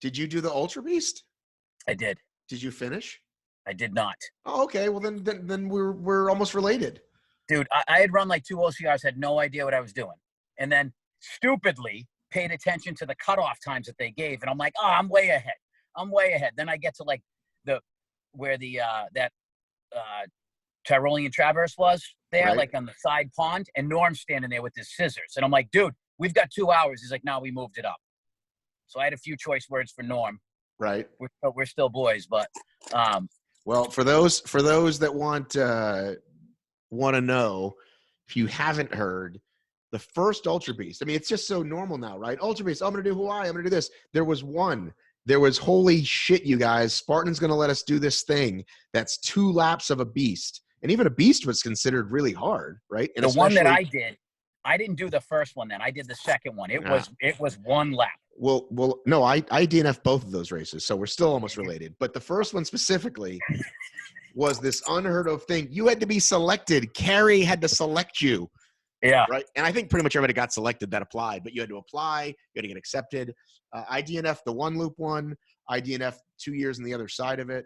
Did you do the Ultra Beast? I did. Did you finish? I did not. Oh, okay. Well, then we're almost related. Dude, I had run like 2 OCRs, had no idea what I was doing. And then stupidly paid attention to the cutoff times that they gave. And I'm like, oh, I'm way ahead. Then I get to like where that Tyrolean Traverse was there, right, like on the side pond, and Norm's standing there with his scissors. And I'm like, dude, we've got 2 hours. He's like, no, we moved it up. So I had a few choice words for Norm. Right. We're still boys, but well, for those that want to know, if you haven't heard, the first Ultra Beast, I mean, it's just so normal now, right? Ultra Beast, I'm going to do Hawaii, I'm going to do this. There was holy shit, you guys, Spartan's going to let us do this thing that's 2 laps of a beast. And even a beast was considered really hard, right? And the one that I did I didn't do the first one then. I did the second one. It was one lap. Well, no, I DNF both of those races, so we're still almost related. But the first one specifically was this unheard of thing. You had to be selected. Carrie had to select you. Yeah. Right. And I think pretty much everybody got selected that applied, but you had to apply. You had to get accepted. I DNF the one loop one. I DNF 2 years on the other side of it.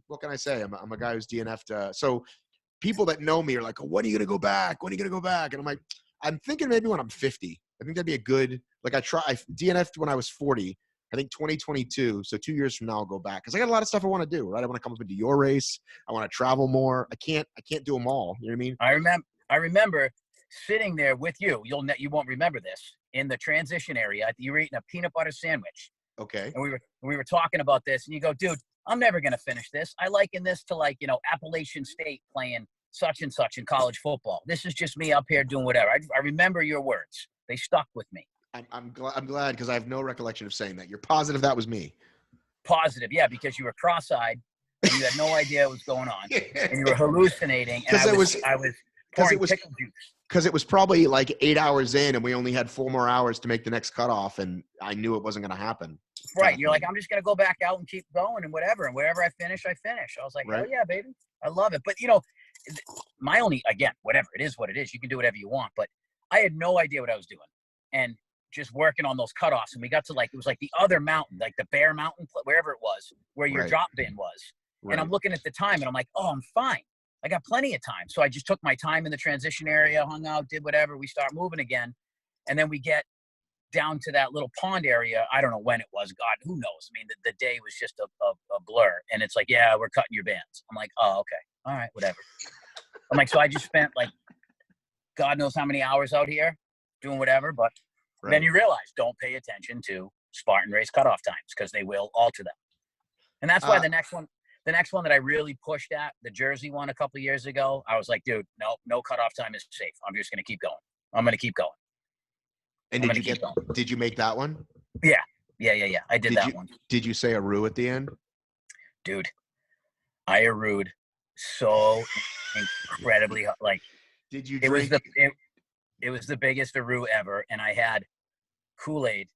What can I say? I'm a guy who's DNF'd. So people that know me are like, oh, when are you going to go back? When are you going to go back? And I'm like, I'm thinking maybe when I'm 50. I think that'd be a good, like I DNF'd when I was 40. I think 2022. So 2 years from now, I'll go back. Cause I got a lot of stuff I want to do, right? I want to come up and do your race. I want to travel more. I can't do them all. You know what I mean? I remember sitting there with you. You won't remember this, in the transition area. You were eating a peanut butter sandwich. Okay. And we were talking about this, and you go, dude, I'm never going to finish this. I liken this to, like, Appalachian State playing such and such in college football. This is just me up here doing whatever. I remember your words. They stuck with me. I'm glad because I have no recollection of saying that. You're positive that was me? Positive, yeah, because you were cross-eyed and you had no idea what was going on, and you were hallucinating. And I was pouring pickle juice. Because it was probably like 8 hours in, and we only had 4 more hours to make the next cutoff, and I knew it wasn't going to happen. Right. You're like, I'm just going to go back out and keep going and whatever. And wherever I finish, I finish. I was like, right. Oh, yeah, baby. I love it. But, my only, again, whatever, it is what it is. You can do whatever you want. But I had no idea what I was doing. And just working on those cutoffs. And we got to, like, it was like the other mountain, like the Bear Mountain, wherever it was, where your drop bin was. Right. And I'm looking at the time, and I'm like, oh, I'm fine. I got plenty of time. So I just took my time in the transition area, hung out, did whatever. We start moving again. And then we get down to that little pond area. I don't know when it was. God, who knows? I mean, the day was just a blur. And it's like, yeah, we're cutting your bands. I'm like, oh, okay. All right, whatever. I'm like, so I just spent, like, God knows how many hours out here doing whatever. But then you realize, don't pay attention to Spartan race cutoff times, because they will alter them. And that's why the next one that I really pushed at, the Jersey one a couple of years ago, I was like, dude, no cutoff time is safe. I'm just going to keep going. I'm going to keep going. And did you make that one? Yeah. I did that one. Did you say a roo at the end? Dude, I arooed so incredibly, like, did you drink? It was the biggest aroo ever. And I had Kool-Aid,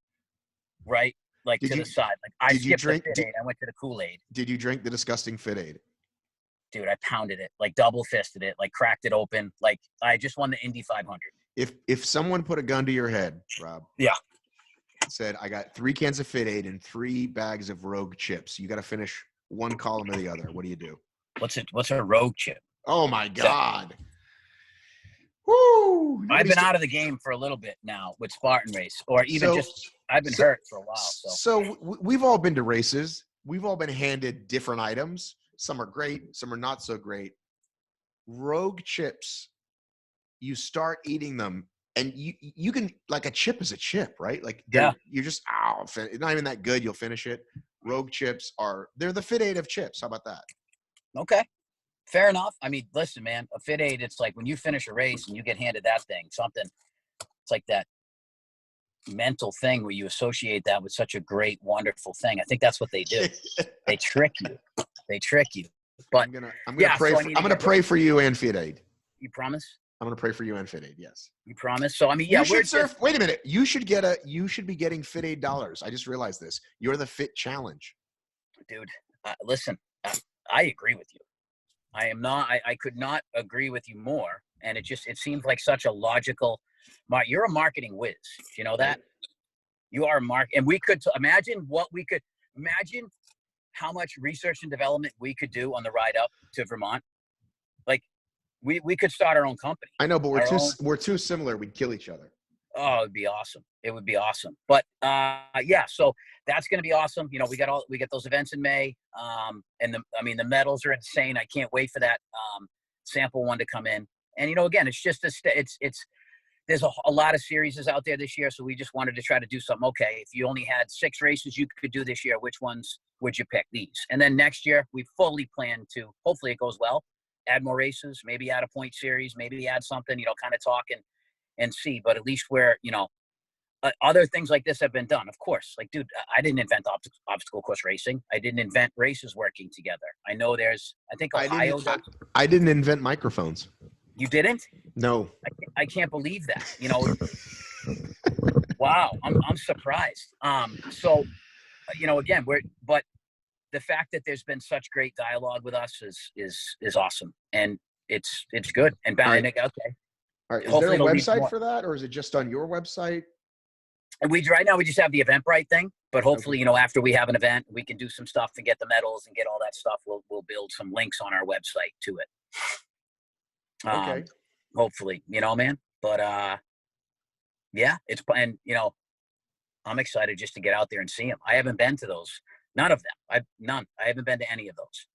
right? Like, to the side. Like, I skipped the Fit-Aid. I went to the Kool-Aid. Did you drink the disgusting Fit-Aid? Dude, I pounded it, like double fisted it, like cracked it open. Like, I just won the Indy 500. If someone put a gun to your head, Rob. Yeah. Said, I got 3 cans of Fit-Aid and 3 bags of Rogue chips. You got to finish one column or the other. What do you do? What's a Rogue chip? Oh, my God. Woo! I've been out of the game for a little bit now with Spartan race, or even I've been hurt for a while. So we've all been to races. We've all been handed different items. Some are great. Some are not so great. Rogue chips, you start eating them, and you can, like, a chip is a chip, right? Like, you're just, it's not even that good. You'll finish it. Rogue chips they're the Fit-Aid of chips. How about that? Okay. Fair enough. I mean, listen, man, a Fit-Aid, it's like when you finish a race and you get handed that thing, it's like that mental thing where you associate that with such a great, wonderful thing. I think that's what they do. They trick you. But I'm gonna pray for you and Fit-Aid. You promise? I'm gonna pray for you and Fit-Aid. Yes. You promise? So I mean, yeah. Wait a minute. You should be getting Fit-Aid dollars. I just realized this. You're the Fit Challenge. Dude, listen. I agree with you. I am not. I could not agree with you more. And it seems like such a logical. You're a marketing whiz. You know that? You are a and we could imagine how much research and development we could do on the ride up to Vermont. Like, we could start our own company. I know, but we're too similar. We'd kill each other. Oh, it'd be awesome. It would be awesome. But yeah, so that's going to be awesome. You know, we get those events in May. And the medals are insane. I can't wait for that sample one to come in. And, you know, again, it's just there's a lot of series out there this year. So we just wanted to try to do something. Okay, if you only had 6 races you could do this year, which ones would you pick? These. And then next year we fully plan to, hopefully it goes well, add more races, maybe add a point series, maybe add something, you know, kind of talk and see. But at least where, you know, other things like this have been done. Of course, like, dude, I didn't invent obstacle course racing. I didn't invent races working together. I know I think Ohio does. I didn't invent microphones. You didn't? No. I can't believe that. You know, wow. I'm surprised. So you know, again, but the fact that there's been such great dialogue with us is awesome, and it's good. And All right. okay, All right. Is there hopefully a it'll lead website more. for that, or is it just on your website? And right now we just have the Eventbrite thing, but hopefully, Okay. you know, after we have an event, we can do some stuff to get the medals and get all that stuff. We'll build some links on our website to it. Okay. Hopefully, you know, man. But yeah, and you know, I'm excited just to get out there and see them. I haven't been to those, none of them. None. I haven't been to any of those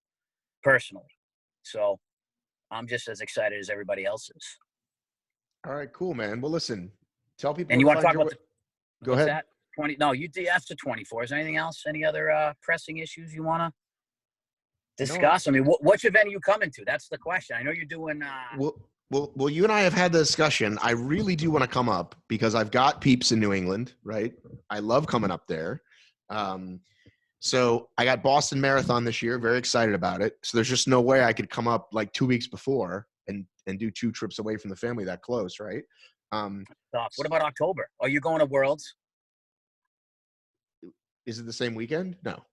personally. So I'm just as excited as everybody else is. All right. Cool, man. Well, listen. Tell people And where you to want to find talk your. about Go what's ahead. that? 20? No, you asked to 24. Is there anything else? Any other pressing issues you want to No. discuss? I mean, which event are you coming to? That's the question. I know you're doing. Well, you and I have had the discussion. I really do want to come up because I've got peeps in New England, right? I love coming up there. So I got Boston Marathon this year. Very excited about it. So there's just no way I could come up like 2 weeks before and do 2 trips away from the family that close, right? What about October? Are you going to Worlds? Is it the same weekend? No.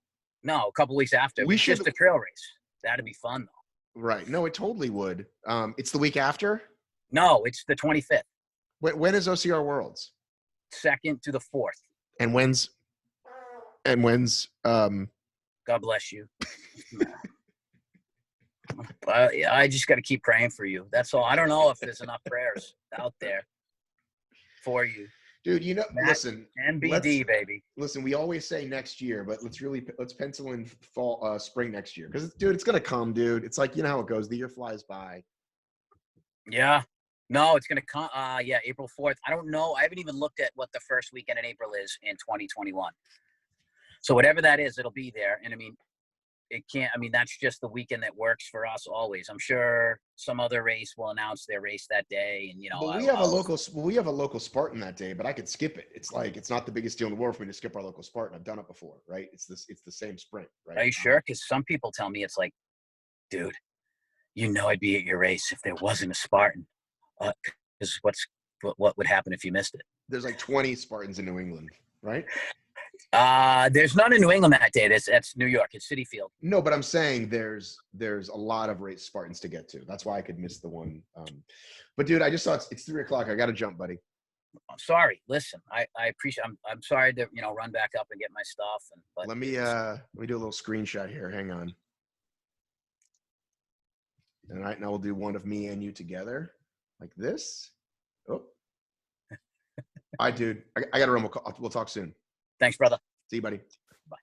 No, a couple weeks after. We It's should. just a trail race. That'd be fun though. Right. No, it totally would. It's the week after. No, it's the 25th. When is OCR Worlds? 2nd to the 4th. And when's God bless you. I just got to keep praying for you. That's all. I don't know if there's enough prayers out there for you. Dude, you know, Matt, listen, NBD, baby. Listen, we always say next year, but let's pencil in fall, spring next year. Cause dude, it's going to come, dude. It's like, you know how it goes. The year flies by. Yeah. No, it's going to come. Yeah. April 4th. I don't know. I haven't even looked at what the first weekend in April is in 2021. So whatever that is, it'll be there. And I mean, that's just the weekend that works for us always. I'm sure some other race will announce their race that day. And, you know, Well, we have a local Spartan that day, but I could skip it. It's like, it's not the biggest deal in the world for me to skip our local Spartan. I've done it before, right? It's the same sprint, right? Are you sure? Because some people tell me it's like, dude, you know, I'd be at your race if there wasn't a Spartan. Because what would happen if you missed it? There's like 20 Spartans in New England, right? There's none in New England that day. That's New York. It's Citi Field. No, but I'm saying there's a lot of race Spartans to get to. That's why I could miss the one. But dude, I just saw it's 3:00. I got to jump, buddy. I'm sorry. Listen, I appreciate. I'm sorry to run back up and get my stuff. But let me do a little screenshot here. Hang on. All right, now we'll do one of me and you together, like this. Oh, all right, dude. I got to run. We'll talk soon. Thanks, brother. See you, buddy. Bye.